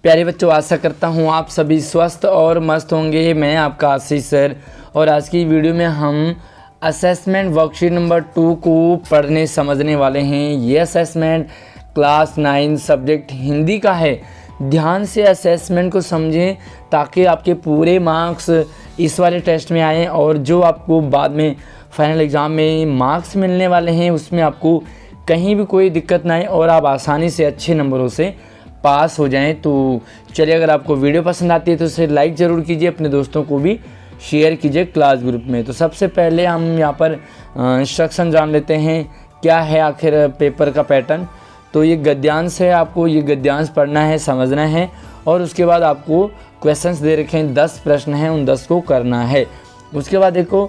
प्यारे बच्चों, आशा करता हूँ आप सभी स्वस्थ और मस्त होंगे। मैं आपका आशीष सर और आज की वीडियो में हम असेसमेंट वर्कशीट नंबर 2 को पढ़ने समझने वाले हैं। ये असेसमेंट क्लास 9 सब्जेक्ट हिंदी का है। ध्यान से असेसमेंट को समझें ताकि आपके पूरे मार्क्स इस वाले टेस्ट में आएँ और जो आपको बाद में फाइनल एग्ज़ाम में मार्क्स मिलने वाले हैं उसमें आपको कहीं भी कोई दिक्कत ना आए और आप आसानी से अच्छे नंबरों से पास हो जाएं। तो चलिए, अगर आपको वीडियो पसंद आती है तो उसे लाइक ज़रूर कीजिए, अपने दोस्तों को भी शेयर कीजिए क्लास ग्रुप में। तो सबसे पहले हम यहाँ पर इंस्ट्रक्शन जान लेते हैं क्या है आखिर पेपर का पैटर्न। तो ये गद्यांश है, आपको ये गद्यांश पढ़ना है, समझना है और उसके बाद आपको क्वेश्चंस दे रखे हैं, 10 प्रश्न हैं, उन 10 को करना है। उसके बाद देखो,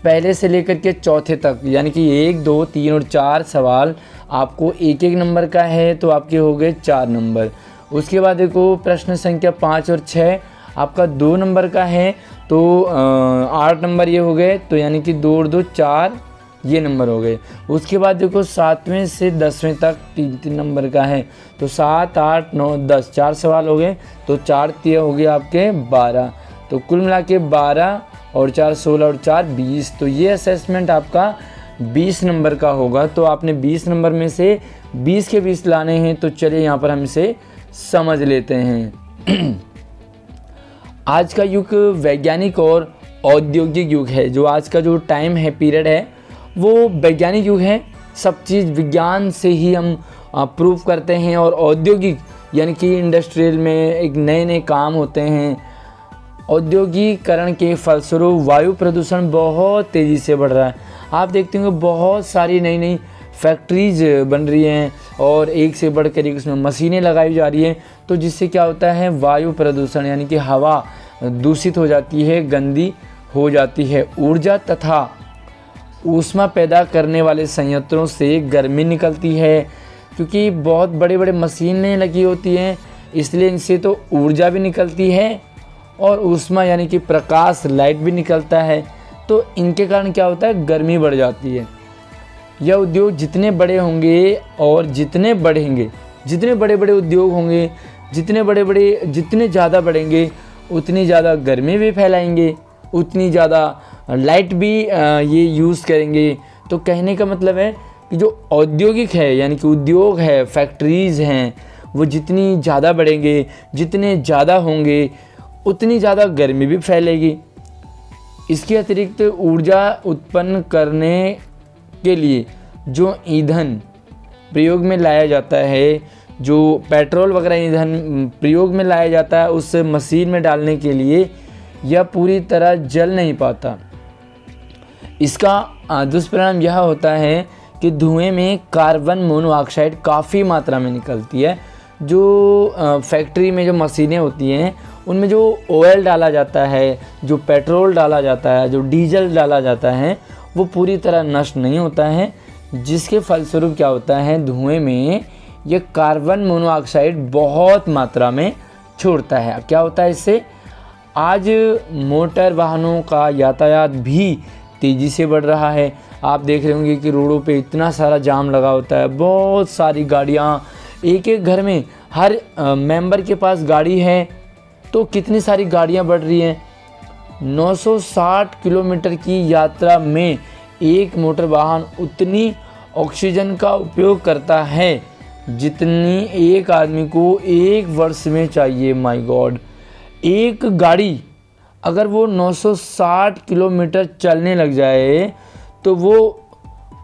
पहले से लेकर के चौथे तक यानी कि 1, 2, 3 और 4 सवाल आपको एक एक नंबर का है, तो आपके हो गए 4 नंबर। उसके बाद देखो, प्रश्न संख्या 5 और 6 आपका 2 नंबर का है, तो 8 नंबर ये हो गए, तो यानी कि 2 और 2 4 ये नंबर हो गए। उसके बाद देखो, 7वें से 10वें तक 3-3 नंबर का है, तो 7, 8, 9, 10 4 सवाल हो गए, तो 4 3 हो गए आपके 12। तो कुल मिला के 12 और 4 16 और 4 20। तो ये असेसमेंट आपका 20 नंबर का होगा। तो आपने 20 नंबर में से 20 के 20 लाने हैं। तो चलिए यहाँ पर हम इसे समझ लेते हैं। आज का युग वैज्ञानिक और औद्योगिक युग है। जो आज का जो टाइम है, पीरियड है, वो वैज्ञानिक युग है। सब चीज़ विज्ञान से ही हम प्रूव करते हैं और औद्योगिक यानी कि इंडस्ट्रियल में एक नए नए काम होते हैं। औद्योगिकरण के फलस्वरूप वायु प्रदूषण बहुत तेज़ी से बढ़ रहा है। आप देखते होंगे बहुत सारी नई नई फैक्ट्रीज बन रही हैं और एक से बढ़कर एक उसमें मशीनें लगाई जा रही हैं। तो जिससे क्या होता है, वायु प्रदूषण यानी कि हवा दूषित हो जाती है, गंदी हो जाती है। ऊर्जा तथा ऊष्मा पैदा करने वाले संयंत्रों से गर्मी निकलती है, क्योंकि बहुत बड़े बड़े मशीनें लगी होती हैं, इसलिए इनसे तो ऊर्जा भी निकलती है और ऊष्मा यानी कि प्रकाश, लाइट भी निकलता है। तो इनके कारण क्या होता है, गर्मी बढ़ जाती है। यह उद्योग जितने बड़े होंगे और जितने बढ़ेंगे, जितने बड़े बड़े उद्योग होंगे, जितने ज़्यादा बढ़ेंगे, उतनी ज़्यादा गर्मी भी फैलाएंगे, उतनी ज़्यादा लाइट भी ये यूज़ करेंगे। तो कहने का मतलब है कि जो औद्योगिक है यानी कि उद्योग है, फैक्ट्रीज़ हैं, वो जितनी ज़्यादा बढ़ेंगे, जितने ज़्यादा होंगे, उतनी ज़्यादा गर्मी भी फैलेगी। इसके अतिरिक्त ऊर्जा उत्पन्न करने के लिए जो ईंधन प्रयोग में लाया जाता है, जो पेट्रोल वगैरह ईंधन प्रयोग में लाया जाता है, उस मशीन में डालने के लिए यह पूरी तरह जल नहीं पाता। इसका दुष्परिणाम यह होता है कि धुएं में कार्बन मोनोऑक्साइड काफ़ी मात्रा में निकलती है। जो फैक्ट्री में जो मशीनें होती हैं उनमें जो ऑयल डाला जाता है, जो पेट्रोल डाला जाता है, जो डीजल डाला जाता है, वो पूरी तरह नष्ट नहीं होता है, जिसके फलस्वरूप क्या होता है, धुएं में ये कार्बन मोनोऑक्साइड बहुत मात्रा में छोड़ता है। क्या होता है इससे, आज मोटर वाहनों का यातायात भी तेज़ी से बढ़ रहा है। आप देख रहे होंगे कि रोडों पे इतना सारा जाम लगा होता है, बहुत सारी गाड़ियाँ, एक एक घर में हर मेंबर के पास गाड़ी है, तो कितनी सारी गाड़ियाँ बढ़ रही हैं। 960 किलोमीटर की यात्रा में एक मोटर वाहन उतनी ऑक्सीजन का उपयोग करता है जितनी एक आदमी को 1 वर्ष में चाहिए। माय गॉड, एक गाड़ी अगर वो 960 किलोमीटर चलने लग जाए तो वो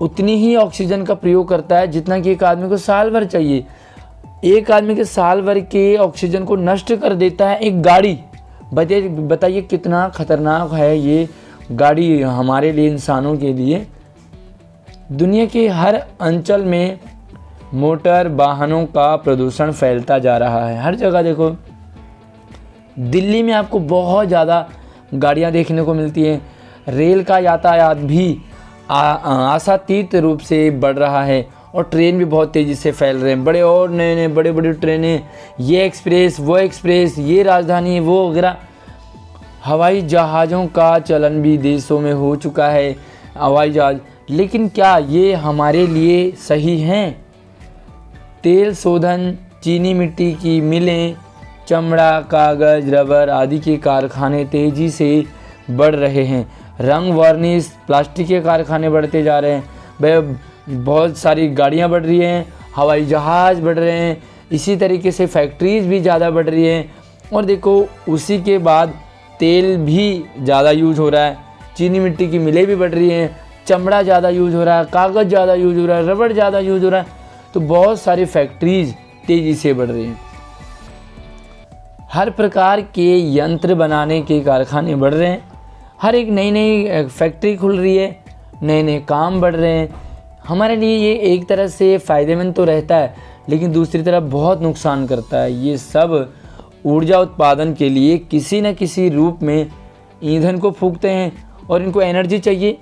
उतनी ही ऑक्सीजन का प्रयोग करता है जितना कि एक आदमी को साल भर चाहिए। एक आदमी के साल भर के ऑक्सीजन को नष्ट कर देता है एक गाड़ी। बताइए कितना खतरनाक है ये गाड़ी हमारे लिए, इंसानों के लिए। दुनिया के हर अंचल में मोटर वाहनों का प्रदूषण फैलता जा रहा है। हर जगह देखो, दिल्ली में आपको बहुत ज़्यादा गाड़ियाँ देखने को मिलती हैं। रेल का यातायात भी आशातीत रूप से बढ़ रहा है और ट्रेन भी बहुत तेज़ी से फैल रहे हैं। बड़े और नए नए बड़े बड़े ट्रेनें, ये एक्सप्रेस, वो एक्सप्रेस, ये राजधानी, वो वगैरह। हवाई जहाज़ों का चलन भी देशों में हो चुका है, हवाई जहाज़। लेकिन क्या ये हमारे लिए सही हैं? तेल शोधन, चीनी मिट्टी की मिलें, चमड़ा, कागज़, रबर आदि के कारखाने तेज़ी से बढ़ रहे हैं। रंग, वार्निश, प्लास्टिक के कारखाने बढ़ते जा रहे हैं। वह बहुत सारी गाड़ियाँ बढ़ रही हैं, हवाई जहाज़ बढ़ रहे हैं, इसी तरीके से फैक्ट्रीज़ भी ज़्यादा बढ़ रही हैं। और देखो उसी के बाद तेल भी ज़्यादा यूज हो रहा है, चीनी मिट्टी की मिलें भी बढ़ रही हैं, चमड़ा ज़्यादा यूज हो रहा है, कागज़ ज़्यादा यूज हो रहा है, रबड़ ज़्यादा यूज हो रहा है। तो बहुत सारी फैक्ट्रीज़ तेज़ी से बढ़ रही हैं। हर प्रकार के यंत्र बनाने के कारखाने बढ़ रहे हैं, हर एक नई नई फैक्ट्री खुल रही है, नए नए काम बढ़ रहे हैं। हमारे लिए ये एक तरह से फ़ायदेमंद तो रहता है, लेकिन दूसरी तरफ बहुत नुकसान करता है। ये सब ऊर्जा उत्पादन के लिए किसी न किसी रूप में ईंधन को फूंकते हैं और इनको एनर्जी चाहिए।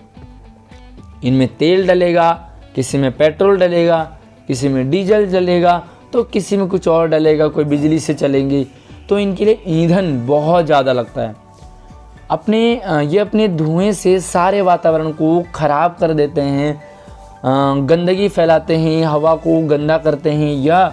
इनमें तेल डलेगा, किसी में पेट्रोल डलेगा, किसी में डीजल डलेगा, तो किसी में कुछ और डलेगा, कोई बिजली से चलेंगी। तो इनके लिए ईंधन बहुत ज़्यादा लगता है। ये अपने धुएं से सारे वातावरण को ख़राब कर देते हैं, गंदगी फैलाते हैं, हवा को गंदा करते हैं। या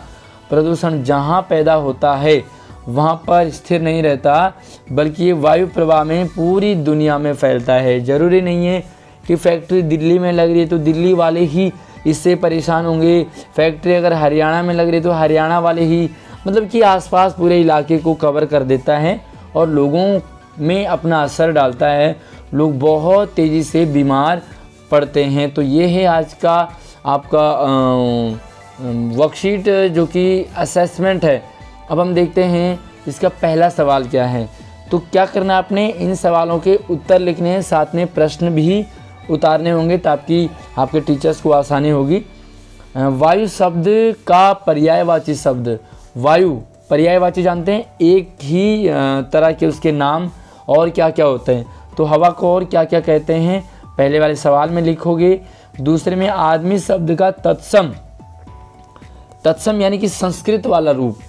प्रदूषण जहाँ पैदा होता है वहाँ पर स्थिर नहीं रहता, बल्कि ये वायु प्रवाह में पूरी दुनिया में फैलता है। ज़रूरी नहीं है कि फैक्ट्री दिल्ली में लग रही है तो दिल्ली वाले ही इससे परेशान होंगे, फैक्ट्री अगर हरियाणा में लग रही है तो हरियाणा वाले ही, मतलब कि आसपास पूरे इलाके को कवर कर देता है और लोगों में अपना असर डालता है। लोग बहुत तेज़ी से बीमार पड़ते हैं। तो ये है आज का आपका वर्कशीट जो कि असेसमेंट है। अब हम देखते हैं इसका पहला सवाल क्या है। तो क्या करना आपने, इन सवालों के उत्तर लिखने हैं, साथ में प्रश्न भी उतारने होंगे ताकि आपके टीचर्स को आसानी होगी। वायु शब्द का पर्यायवाची शब्द, वायु पर्यायवाची जानते हैं, एक ही तरह के उसके नाम और क्या क्या होते हैं। तो हवा को और क्या क्या कहते हैं, पहले वाले सवाल में लिखोगे। दूसरे में आदमी शब्द का तत्सम, तत्सम यानी कि संस्कृत वाला रूप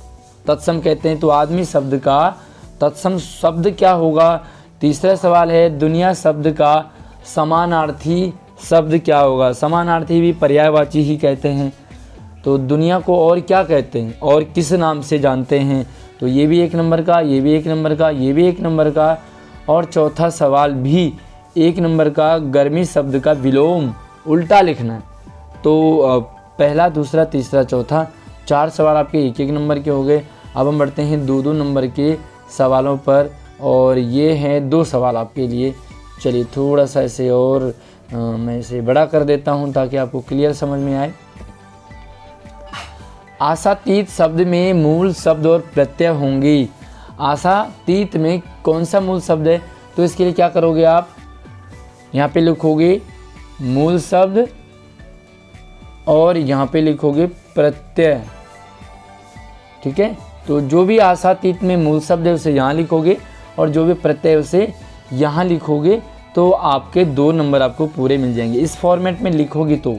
तत्सम कहते हैं। तो आदमी शब्द का तत्सम शब्द क्या होगा। तीसरा सवाल है दुनिया शब्द का समानार्थी शब्द क्या होगा। समानार्थी भी पर्यायवाची ही कहते हैं। तो दुनिया को और क्या कहते हैं और किस नाम से जानते हैं। तो ये भी 1 नंबर का, ये भी 1 नंबर का, ये भी 1 नंबर का। और चौथा सवाल भी 1 नंबर का, गर्मी शब्द का विलोम उल्टा लिखना है। तो पहला, दूसरा, तीसरा, चौथा, 4 सवाल आपके 1-1 नंबर के हो गए। अब हम बढ़ते हैं 2-2 नंबर के सवालों पर, और ये हैं 2 सवाल आपके लिए। चलिए थोड़ा सा इसे और मैं इसे बड़ा कर देता हूँ ताकि आपको क्लियर समझ में आए। आशातीत शब्द में मूल शब्द और प्रत्यय होंगी। आशातीत में कौन सा मूल शब्द है। तो इसके लिए क्या करोगे आप, यहाँ पे लिखोगे मूल शब्द और यहाँ पे लिखोगे प्रत्यय। ठीक है, तो जो भी आशातीत में मूल शब्द है उसे यहाँ लिखोगे और जो भी प्रत्यय उसे यहाँ लिखोगे। तो आपके 2 नंबर आपको पूरे मिल जाएंगे इस फॉर्मेट में लिखोगे तो।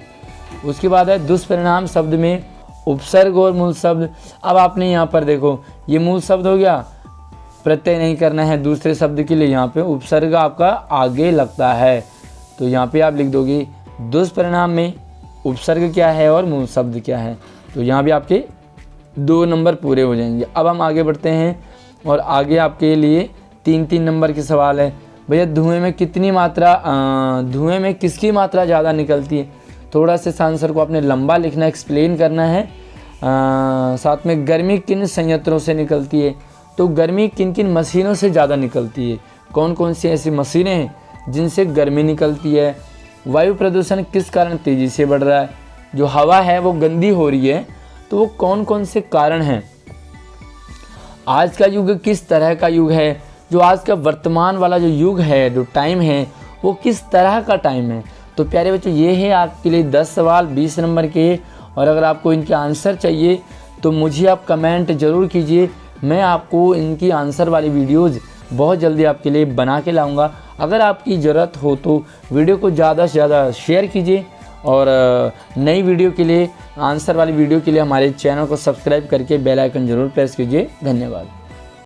उसके बाद है दुष्परिणाम शब्द में उपसर्ग और मूल शब्द। अब आपने यहाँ पर देखो, ये मूल शब्द हो गया, प्रत्यय नहीं करना है दूसरे शब्द के लिए, यहाँ पे उपसर्ग आपका आगे लगता है। तो यहाँ पे आप लिख दोगे दुष्परिणाम में उपसर्ग क्या है और मूल शब्द क्या है। तो यहाँ भी आपके 2 नंबर पूरे हो जाएंगे। अब हम आगे बढ़ते हैं और आगे आपके लिए 3-3 नंबर के सवाल है। भैया धुएं में कितनी मात्रा, धुएं में किसकी मात्रा ज़्यादा निकलती है। थोड़ा से आंसर को आपने लंबा लिखना, एक्सप्लेन करना है। साथ में गर्मी किन संयंत्रों से निकलती है। तो गर्मी किन किन मशीनों से ज़्यादा निकलती है, कौन कौन सी ऐसी मशीनें हैं जिनसे गर्मी निकलती है। वायु प्रदूषण किस कारण तेज़ी से बढ़ रहा है। जो हवा है वो गंदी हो रही है, तो वो कौन कौन से कारण हैं। आज का युग किस तरह का युग है। जो आज का वर्तमान वाला जो युग है, जो टाइम है, वो किस तरह का टाइम है। तो प्यारे बच्चों, ये है आपके लिए 10 सवाल 20 नंबर के। और अगर आपको इनके आंसर चाहिए तो मुझे आप कमेंट ज़रूर कीजिए, मैं आपको इनकी आंसर वाली वीडियोज़ बहुत जल्दी आपके लिए बना के लाऊंगा। अगर आपकी ज़रूरत हो तो वीडियो को ज़्यादा से ज़्यादा शेयर कीजिए, और नई वीडियो के लिए, आंसर वाली वीडियो के लिए हमारे चैनल को सब्सक्राइब करके बेल आइकन ज़रूर प्रेस कीजिए। धन्यवाद।